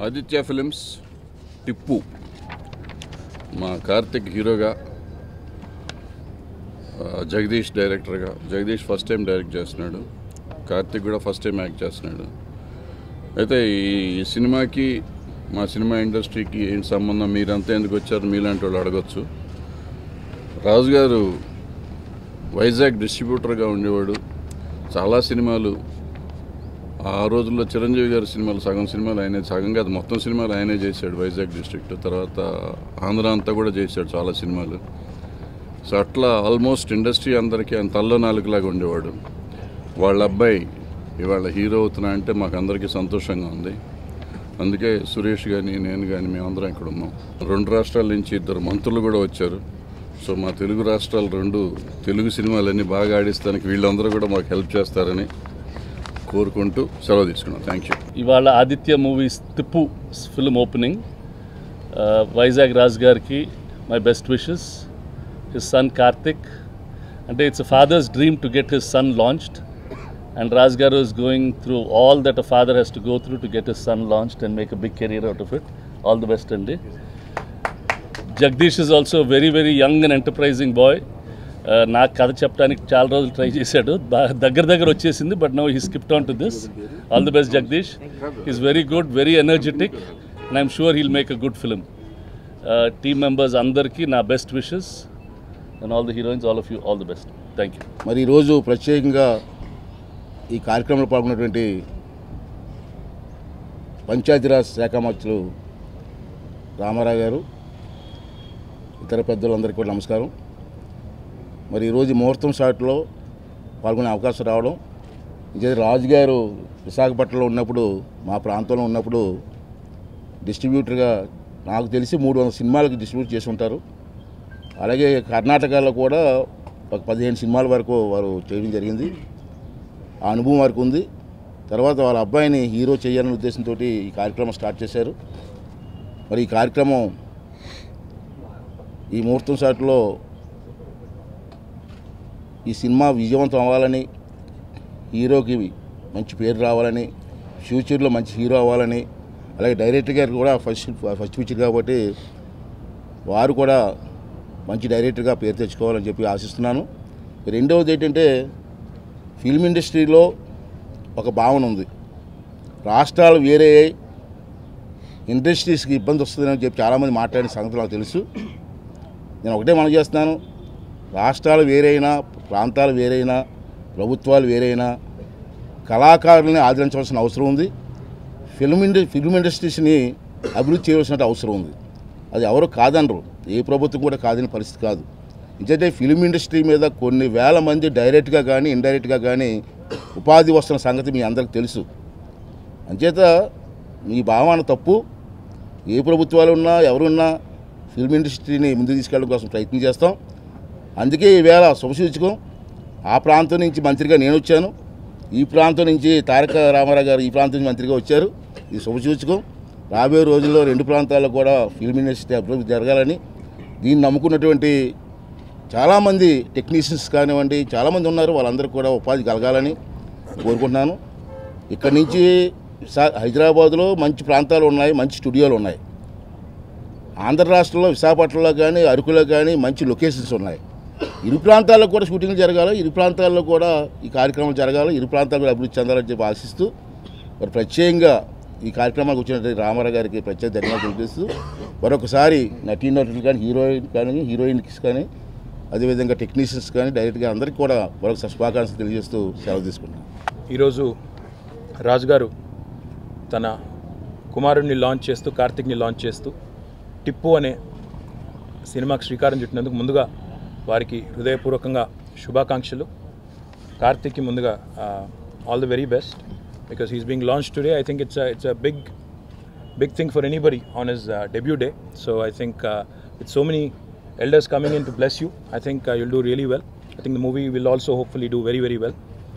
Aditya films Tipu మా కార్తిక్ హీరోగా, జగదీష్ డైరెక్టర్గా. జగదీష్ ఫస్ట్ టైం డైరెక్ట్ చేస్తున్నాడు, కార్తిక్ కూడా ఫస్ట్ టైం యాక్ట్ చేస్తున్నాడు. అయితే ఈ సినిమాకి మా సినిమా ఇండస్ట్రీకి ఏంటి సంబంధం, మీరంతా ఎందుకు వచ్చారు మీలాంటి వాళ్ళు అడగచ్చు. రాజు గారు వైజాగ్ డిస్ట్రిబ్యూటర్గా ఉండేవాడు. చాలా సినిమాలు ఆ రోజుల్లో చిరంజీవి గారి సినిమాలు సగం సినిమాలు ఆయనే, సగం కాదు మొత్తం సినిమాలు ఆయనే చేశాడు వైజాగ్ డిస్ట్రిక్ట్. తర్వాత ఆంధ్ర అంతా కూడా చేశాడు చాలా సినిమాలు. సో అట్లా ఆల్మోస్ట్ ఇండస్ట్రీ అందరికీ ఆయన తల్లో నాలుగులాగా ఉండేవాడు. వాళ్ళ అబ్బాయి ఇవాళ హీరో అవుతున్నా అంటే మాకు అందరికీ సంతోషంగా ఉంది. అందుకే సురేష్ కానీ నేను కానీ మేమందరం ఇక్కడ ఉన్నాం. 2 రాష్ట్రాల నుంచి 2 మంత్రులు కూడా వచ్చారు. సో మా తెలుగు రాష్ట్రాలు 2 తెలుగు సినిమాలన్నీ బాగా ఆడిస్తానికి వీళ్ళందరూ కూడా మాకు హెల్ప్ చేస్తారని కోరుకుంటూ సెలవు తీసుకున్నాం. Thank you. ఇవాళ Aditya movies Tippu film opening. Vizag Raj గారికి my best wishes. His son Karthik, అంటే it's a father's dream to get his son launched, and Raj garu is going through all that a father has to go through to get his son launched and make a big career out of it. All the best అండి. Jagadish is also a very very young and enterprising boy. నాకు కథ చెప్పడానికి చాలా రోజులు try చేశాడు, దగ్గర వచ్చేసింది, but now he skipped on to this. All the best Jagadish. Is very good, very energetic, and I'm sure he'll make a good film. Team members అందరికీ నా best wishes, and all the heroines, all of you, all the best. Thank you. మరి ఈరోజు ప్రత్యేకంగా ఈ కార్యక్రమంలో పాల్గొన్నటువంటి పంచాయతీరాజ్ శాఖ మంత్రులు రామారావు గారు, ఇతర పెద్దలందరికీ కూడా నమస్కారం. మరి ఈరోజు ముహూర్తం షాట్లో పాల్గొనే అవకాశం రావడం, ఇదే రాజు గారు విశాఖపట్నంలో ఉన్నప్పుడు, మా ప్రాంతంలో ఉన్నప్పుడు డిస్ట్రిబ్యూటర్గా నాకు తెలిసి 300 సినిమాలకు డిస్ట్రిబ్యూట్ చేసి ఉంటారు. అలాగే కర్ణాటకలో కూడా ఒక 15 సినిమాల వరకు వారు చేయడం జరిగింది. ఆ అనుభవం వారికి ఉంది. తర్వాత వాళ్ళ అబ్బాయిని హీరో చేయాలనే ఉద్దేశంతో ఈ కార్యక్రమం స్టార్ట్ చేశారు. మరి ఈ కార్యక్రమం ఈ ముహూర్తం షాట్లో ఈ సినిమా విజయవంతం అవ్వాలని, హీరోకి మంచి పేరు రావాలని, ఫ్యూచర్లో మంచి హీరో అవ్వాలని, అలాగే డైరెక్టర్ గారు కూడా ఫస్ట్ పిక్చర్ కాబట్టి వారు కూడా మంచి డైరెక్టర్గా పేరు తెచ్చుకోవాలని చెప్పి ఆశిస్తున్నాను. రెండవది ఏంటంటే, ఫిల్మ్ ఇండస్ట్రీలో ఒక భావన ఉంది, రాష్ట్రాలు వేరే ఇండస్ట్రీస్కి ఇబ్బంది వస్తుందని చెప్పి చాలామంది మాట్లాడిన సంగతి నాకు తెలుసు. నేను ఒకటే మనం చేస్తున్నాను, రాష్ట్రాలు వేరైనా, ప్రాంతాలు వేరైనా, ప్రభుత్వాలు వేరైనా కళాకారులని ఆదరించవలసిన అవసరం ఉంది. ఫిల్మ్ ఇండస్ట్రీస్ని అభివృద్ధి చేయవలసిన అవసరం ఉంది. అది ఎవరు కాదనరు, ఏ ప్రభుత్వం కూడా కాదని పరిస్థితి కాదు. ఇంకైతే ఫిల్మ్ ఇండస్ట్రీ మీద కొన్ని వేల మంది డైరెక్ట్గా కానీ ఇండైరెక్ట్గా కానీ ఉపాధి వస్తున్న సంగతి మీ అందరికీ తెలుసు. అంచేత మీ భావన తప్పు. ఏ ప్రభుత్వాలు ఉన్నా ఎవరున్నా ఫిల్మ్ ఇండస్ట్రీని ముందుకు తీసుకెళ్ళడం కోసం ప్రయత్నం చేస్తాం. అందుకే ఈవేళ శుభసూచకం, ఆ ప్రాంతం నుంచి మంత్రిగా నేను వచ్చాను, ఈ ప్రాంతం నుంచి తారక రామారావు గారు ఈ ప్రాంతం నుంచి మంత్రిగా వచ్చారు. ఇది శుభసూచకం. రాబోయే రోజుల్లో 2 ప్రాంతాల్లో కూడా ఫిల్మ్ ఇండస్ట్రీ అభివృద్ధి జరగాలని, దీన్ని నమ్ముకున్నటువంటి చాలామంది టెక్నీషియన్స్ కానివ్వండి చాలామంది ఉన్నారు, వాళ్ళందరూ కూడా ఉపాధి కలగాలని కోరుకుంటున్నాను. ఇక్కడి నుంచి హైదరాబాద్లో మంచి ప్రాంతాలు ఉన్నాయి, మంచి స్టూడియోలు ఉన్నాయి. ఆంధ్ర రాష్ట్రంలో విశాఖపట్నంలో కానీ అరకులో కానీ మంచి లొకేషన్స్ ఉన్నాయి. ఇరు ప్రాంతాల్లో కూడా షూటింగ్లు జరగాలి, ఇరు ప్రాంతాల్లో కూడా ఈ కార్యక్రమాలు జరగాలి, ఇరు ప్రాంతాలు కూడా అభివృద్ధి చెందాలని చెప్పి ఆశిస్తూ, మరి ప్రత్యేకంగా ఈ కార్యక్రమానికి వచ్చినటువంటి రామారావు గారికి ప్రత్యేక ధన్యవాదాలు తెలిపిస్తూ, మరొకసారి నటీనటులు కానీ హీరోయిన్స్ కానీ అదేవిధంగా టెక్నీషియన్స్ కానీ డైరెక్ట్గా అందరికీ కూడా మరొకసారి శుభాకాంక్షలు తెలియజేస్తూ సెలవు తీసుకుంటున్నాను. ఈరోజు రాజు గారు తన కుమారుడిని లాంచ్ చేస్తూ, కార్తిక్ని లాంచ్ చేస్తూ టిప్పు అనే సినిమాకి శ్రీకారం చుట్టినందుకు ముందుగా వారికి హృదయపూర్వకంగా శుభాకాంక్షలు. కార్తిక్కి ముందుగా all the very best, because he's being launch today. I think it's a big thing for anybody on his debut day. So I think with so many elders coming in to bless you, I think you'll do really well. I think the movie will also hopefully do very very well,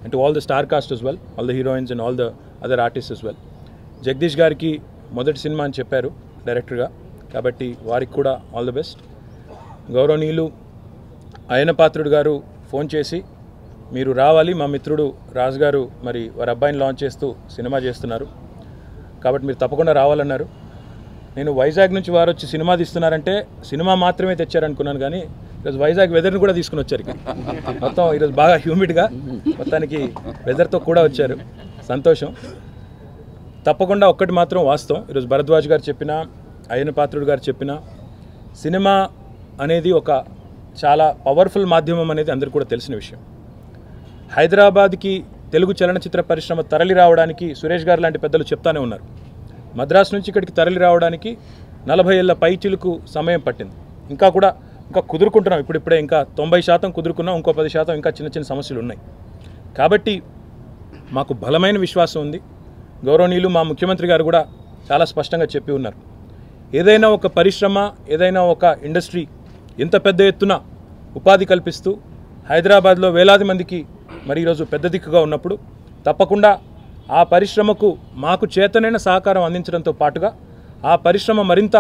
and to all the star cast as well, all the heroines and all the other artists as well. Jagadish గారికి మొదటి cinema అని చెప్పారు డైరెక్టర్గా, కాబట్టి వారికి కూడా all the best. గౌరవనీయులు అయ్యన పాత్రుడు గారు ఫోన్ చేసి, మీరు రావాలి, మా మిత్రుడు రాజు గారు మరి వారి అబ్బాయిని లాంచ్ చేస్తూ సినిమా చేస్తున్నారు, కాబట్టి మీరు తప్పకుండా రావాలన్నారు. నేను వైజాగ్ నుంచి వారు వచ్చి సినిమా తీస్తున్నారంటే సినిమా మాత్రమే తెచ్చారనుకున్నాను, కానీ ఈరోజు వైజాగ్ వెదర్ని కూడా తీసుకుని వచ్చారు. ఇక్కడ మొత్తం ఈరోజు బాగా హ్యూమిడ్గా మొత్తానికి వెదర్తో కూడా వచ్చారు, సంతోషం. తప్పకుండా ఒక్కటి మాత్రం వాస్తవం, ఈరోజు భరద్వాజ్ గారు చెప్పిన, అయ్యన పాత్రుడు గారు చెప్పిన, సినిమా అనేది ఒక చాలా పవర్ఫుల్ మాధ్యమం అనేది అందరికీ కూడా తెలిసిన విషయం. హైదరాబాద్కి తెలుగు చలనచిత్ర పరిశ్రమ తరలి రావడానికి సురేష్ గారు లాంటి పెద్దలు చెప్తానే ఉన్నారు. మద్రాసు నుంచి ఇక్కడికి తరలి రావడానికి 40 ఏళ్ల పైచిలుకు సమయం పట్టింది. ఇంకా కుదురుకుంటున్నాం, ఇప్పుడిప్పుడే ఇంకా 90% కుదురుకున్నాం, ఇంకో 10% ఇంకా చిన్న చిన్న సమస్యలు ఉన్నాయి. కాబట్టి మాకు బలమైన విశ్వాసం ఉంది. గౌరవనీయులు మా ముఖ్యమంత్రి గారు కూడా చాలా స్పష్టంగా చెప్పి ఉన్నారు, ఏదైనా ఒక పరిశ్రమ, ఏదైనా ఒక ఇండస్ట్రీ ఇంత పెద్ద ఎత్తున ఉపాధి కల్పిస్తూ హైదరాబాద్లో వేలాది మందికి మరి ఈరోజు పెద్ద దిక్కుగా ఉన్నప్పుడు తప్పకుండా ఆ పరిశ్రమకు మాకు చేతనైన సహకారం అందించడంతో పాటుగా ఆ పరిశ్రమ మరింత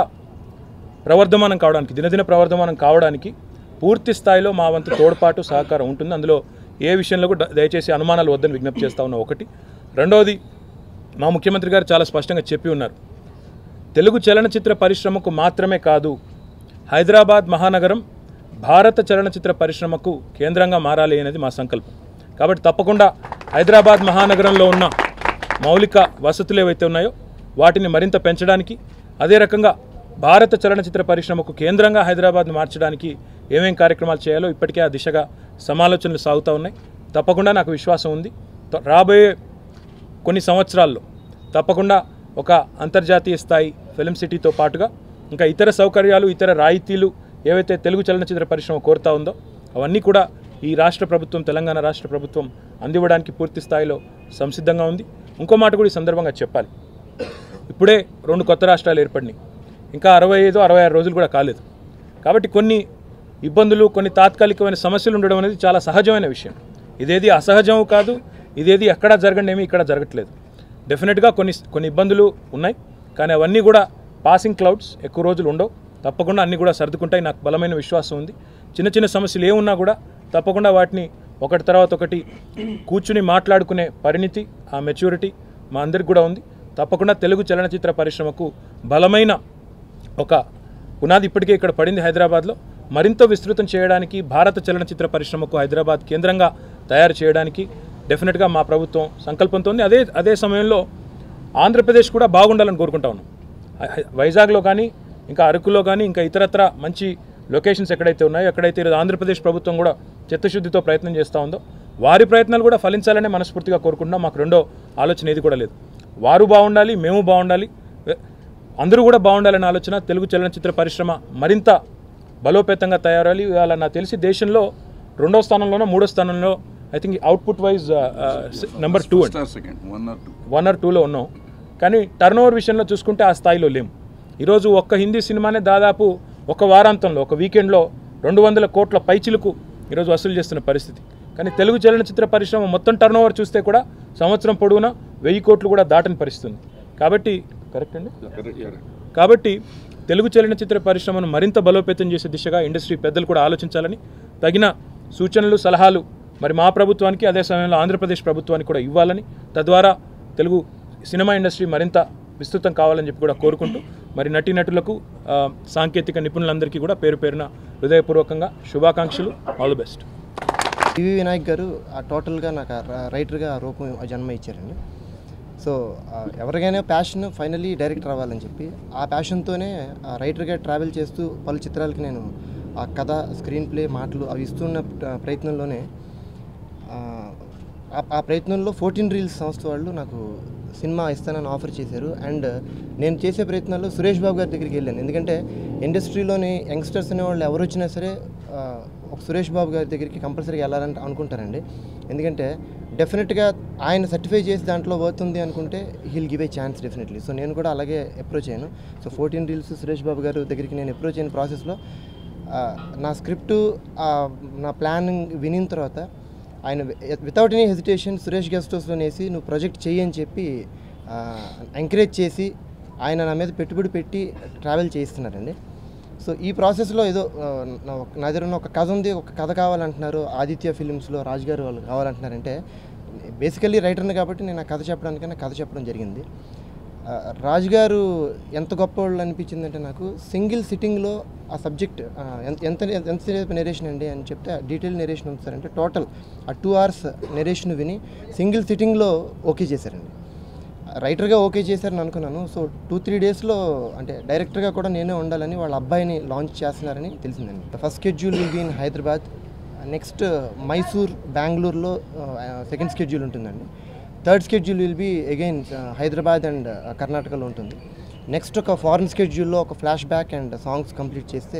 ప్రవర్ధమానం కావడానికి, దినదిన ప్రవర్ధమానం కావడానికి పూర్తి స్థాయిలో మా వంతు తోడ్పాటు సహకారం ఉంటుంది. అందులో ఏ విషయంలో కూడా దయచేసి అనుమానాలు వద్దని విజ్ఞప్తి చేస్తూ ఉన్నా. ఒకటి. రెండవది, మా ముఖ్యమంత్రి గారు చాలా స్పష్టంగా చెప్పి ఉన్నారు, తెలుగు చలనచిత్ర పరిశ్రమకు మాత్రమే కాదు, హైదరాబాద్ మహానగరం భారత చలనచిత్ర పరిశ్రమకు కేంద్రంగా మారాలి అనేది మా సంకల్పం. కాబట్టి తప్పకుండా హైదరాబాద్ మహానగరంలో ఉన్న మౌలిక వసతులు ఏవైతే ఉన్నాయో వాటిని మరింత పెంచడానికి, అదే రకంగా భారత చలనచిత్ర పరిశ్రమకు కేంద్రంగా హైదరాబాద్ను మార్చడానికి ఏమేం కార్యక్రమాలు చేయాలో ఇప్పటికే ఆ దిశగా సమాలోచనలు సాగుతూ ఉన్నాయి. తప్పకుండా నాకు విశ్వాసం ఉంది, రాబోయే కొన్ని సంవత్సరాల్లో తప్పకుండా ఒక అంతర్జాతీయ స్థాయి ఫిల్మ్ సిటీతో పాటుగా ఇంకా ఇతర సౌకర్యాలు, ఇతర రాయితీలు ఏవైతే తెలుగు చలనచిత్ర పరిశ్రమ కోరుతా ఉందో అవన్నీ కూడా ఈ రాష్ట్ర ప్రభుత్వం, తెలంగాణ రాష్ట్ర ప్రభుత్వం అందివ్వడానికి పూర్తి స్థాయిలో సంసిద్ధంగా ఉంది. ఇంకో మాట కూడా ఈ సందర్భంగా చెప్పాలి, ఇప్పుడే 2 కొత్త రాష్ట్రాలు ఏర్పడినాయి, ఇంకా 65-66 రోజులు కూడా కాలేదు. కాబట్టి కొన్ని ఇబ్బందులు, కొన్ని తాత్కాలికమైన సమస్యలు ఉండడం అనేది చాలా సహజమైన విషయం. ఇదేది అసహజం కాదు, ఇదేది ఎక్కడా జరగండి, ఇక్కడ జరగట్లేదు. డెఫినెట్గా కొన్ని ఇబ్బందులు ఉన్నాయి, కానీ అవన్నీ కూడా పాసింగ్ క్లౌడ్స్, ఎక్కువ రోజులు ఉండవు. తప్పకుండా అన్నీ కూడా సర్దుకుంటాయి, నాకు బలమైన విశ్వాసం ఉంది. చిన్న చిన్న సమస్యలు ఏమున్నా కూడా తప్పకుండా వాటిని ఒకటి తర్వాత ఒకటి కూర్చుని మాట్లాడుకునే పరిణితి, ఆ మెచ్యూరిటీ మా అందరికి కూడా ఉంది. తప్పకుండా తెలుగు చలనచిత్ర పరిశ్రమకు బలమైన ఒక పునాది ఇప్పటికే ఇక్కడ పడింది హైదరాబాద్లో. మరింత విస్తృతం చేయడానికి, భారత చలనచిత్ర పరిశ్రమకు హైదరాబాద్ కేంద్రంగా తయారు చేయడానికి డెఫినెట్గా మా ప్రభుత్వం సంకల్పంతో ఉంది. అదే సమయంలో ఆంధ్రప్రదేశ్ కూడా బాగుండాలని కోరుకుంటా ఉన్నాం. వైజాగ్లో కానీ, ఇంకా అరకులో కానీ, ఇంకా ఇతరత్ర మంచి లొకేషన్స్ ఎక్కడైతే ఉన్నాయో, ఎక్కడైతే ఈరోజు ఆంధ్రప్రదేశ్ ప్రభుత్వం కూడా చిత్తశుద్ధితో ప్రయత్నం చేస్తూ ఉందో వారి ప్రయత్నాలు కూడా ఫలించాలనే మనస్ఫూర్తిగా కోరుకుంటున్నాం. మాకు రెండో ఆలోచన ఏది కూడా లేదు. వారు బాగుండాలి, మేము బాగుండాలి, అందరూ కూడా బాగుండాలనే ఆలోచన. తెలుగు చలనచిత్ర పరిశ్రమ మరింత బలోపేతంగా తయారాలి. ఇవాళ నాకు తెలిసి దేశంలో 2వ స్థానంలోనో 3వ స్థానంలో, I think output wise number 2 1 or 2లో ఉన్నాం. కానీ టర్నోవర్ విషయంలో చూసుకుంటే ఆ స్థాయిలో లేము. ఈరోజు ఒక్క హిందీ సినిమానే దాదాపు ఒక వారాంతంలో, ఒక వీకెండ్లో 200 కోట్ల పైచిలకు ఈరోజు వసూలు చేస్తున్న పరిస్థితి. కానీ తెలుగు చలనచిత్ర పరిశ్రమ మొత్తం టర్నోవర్ చూస్తే కూడా సంవత్సరం పొడవునా 1000 కోట్లు కూడా దాటని పరిస్థితి ఉంది. కాబట్టి కరెక్ట్ అండి. కాబట్టి తెలుగు చలనచిత్ర పరిశ్రమను మరింత బలోపేతం చేసే దిశగా ఇండస్ట్రీ పెద్దలు కూడా ఆలోచించాలని, తగిన సూచనలు, సలహాలు మరి మా ప్రభుత్వానికి, అదే సమయంలో ఆంధ్రప్రదేశ్ ప్రభుత్వానికి కూడా ఇవ్వాలని, తద్వారా తెలుగు సినిమా ఇండస్ట్రీ మరింత విస్తృతం కావాలని చెప్పి కూడా కోరుకుంటూ, మరి నటీనటులకు, సాంకేతిక నిపుణులందరికీ కూడా పేరు పేరున హృదయపూర్వకంగా శుభాకాంక్షలు. All the best. PV Vinayak గారు టోటల్గా నాకు రైటర్గా రూపం జన్మ ఇచ్చారండి. సో ఎవరికైనా ప్యాషన్ ఫైనలీ డైరెక్టర్ అవ్వాలని చెప్పి ఆ ప్యాషన్తోనే రైటర్గా ట్రావెల్ చేస్తూ పలు చిత్రాలకి నేను ఆ కథ, స్క్రీన్ ప్లే, మాటలు అవి ఇస్తున్న ప్రయత్నంలోనే ఆ ప్రయత్నంలో 14 Reels సంస్థ వాళ్ళు నాకు సినిమా ఇస్తానని ఆఫర్ చేశారు. అండ్ నేను చేసే ప్రయత్నాల్లో సురేష్ బాబు గారి దగ్గరికి వెళ్ళాను. ఎందుకంటే ఇండస్ట్రీలోని యంగ్స్టర్స్ అనేవాళ్ళు ఎవరు వచ్చినా సరే ఒక సురేష్ బాబు గారి దగ్గరికి కంపల్సరీగా వెళ్ళాలని అనుకుంటారండి. ఎందుకంటే డెఫినెట్గా ఆయన సర్టిఫై చేసి దాంట్లో పోతుంది అనుకుంటే heal give a chance definitely. So నేను కూడా అలాగే అప్రోచ్ అయ్యాను. సో 14 Reels సురేష్ బాబు గారి దగ్గరికి నేను అప్రోచ్ అయిన ప్రాసెస్లో నా స్క్రిప్టు, నా ప్లానింగ్ వినిన తర్వాత ఆయన without any hesitation Suresh guest హౌస్లో వేసి నువ్వు ప్రాజెక్ట్ చెయ్యి అని చెప్పి ఎంకరేజ్ చేసి ఆయన నా మీద పెట్టుబడి పెట్టి ట్రావెల్ చేయిస్తున్నారండి. సో ఈ ప్రాసెస్లో ఏదో నా దగ్గర ఉన్న ఒక కథ ఉంది, ఒక కథ కావాలంటున్నారు, ఆదిత్య ఫిలిమ్స్లో రాజు గారు వాళ్ళు కావాలంటున్నారంటే బేసికల్లీ రైటర్ని కాబట్టి నేను ఆ కథ చెప్పడానికైనా కథ చెప్పడం జరిగింది. రాజు గారు ఎంత గొప్పవాళ్ళు అనిపించిందంటే నాకు సింగిల్ సిట్టింగ్లో ఆ సబ్జెక్ట్ ఎంతసేపు నెరేషన్ అండి అని చెప్తే డీటెయిల్ నెరేషన్ ఉంది సార్ అంటే టోటల్ ఆ 2 hours నెరేషన్ విని సింగిల్ సిట్టింగ్లో ఓకే చేశారండి. రైటర్గా ఓకే చేశారని అనుకున్నాను. సో 2-3 daysలో అంటే డైరెక్టర్గా కూడా నేనే ఉండాలని వాళ్ళ అబ్బాయిని లాంచ్ చేస్తున్నారని తెలిసిందండి. First schedule will be in Hyderabad, next Mysore, బెంగళూరులో సెకండ్ షెడ్యూల్ ఉంటుందండి. Third schedule will be again Hyderabad and కర్ణాటకలో ఉంటుంది. నెక్స్ట్ ఒక ఫారెన్ షెడ్యూల్లో ఒక flash back and songs complete చేస్తే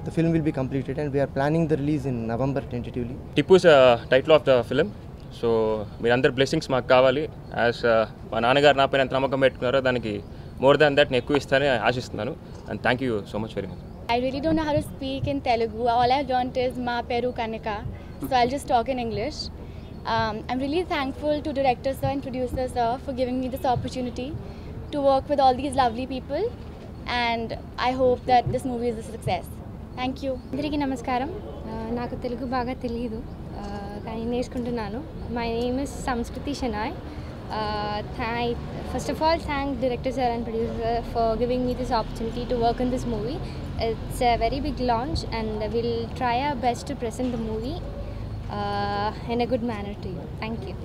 the film will be completed and we are planning the release in November tentatively. Tippu is title of the film. So మీరందరి blessings మాకు కావాలి. As మా నాన్నగారు నా పైన ఎంత నమ్మకం పెట్టుకున్నారో దానికి మోర్ దాన్ దట్ నేను ఎక్కువ ఇస్తానని ఆశిస్తున్నాను. And thank you so much very much. I really don't know how to speak in Telugu. All I've learned is Ma Peru Kanika. So I'll just talk in English. I'm really thankful to director sir and producer sir for giving me this opportunity to work with all these lovely people, and I hope that this movie is a success. Thank you. అందరికీ నమస్కారం. నాకు తెలుగు బాగా తెలియదు కానీ నేర్చుకుంటున్నాను. My name is సంస్కృతి షనాయ్. First of all, thank director sir and producer for giving me this opportunity to work on this movie. It's a very big launch and we'll try our best to present the movie in a good manner to you. Thank you.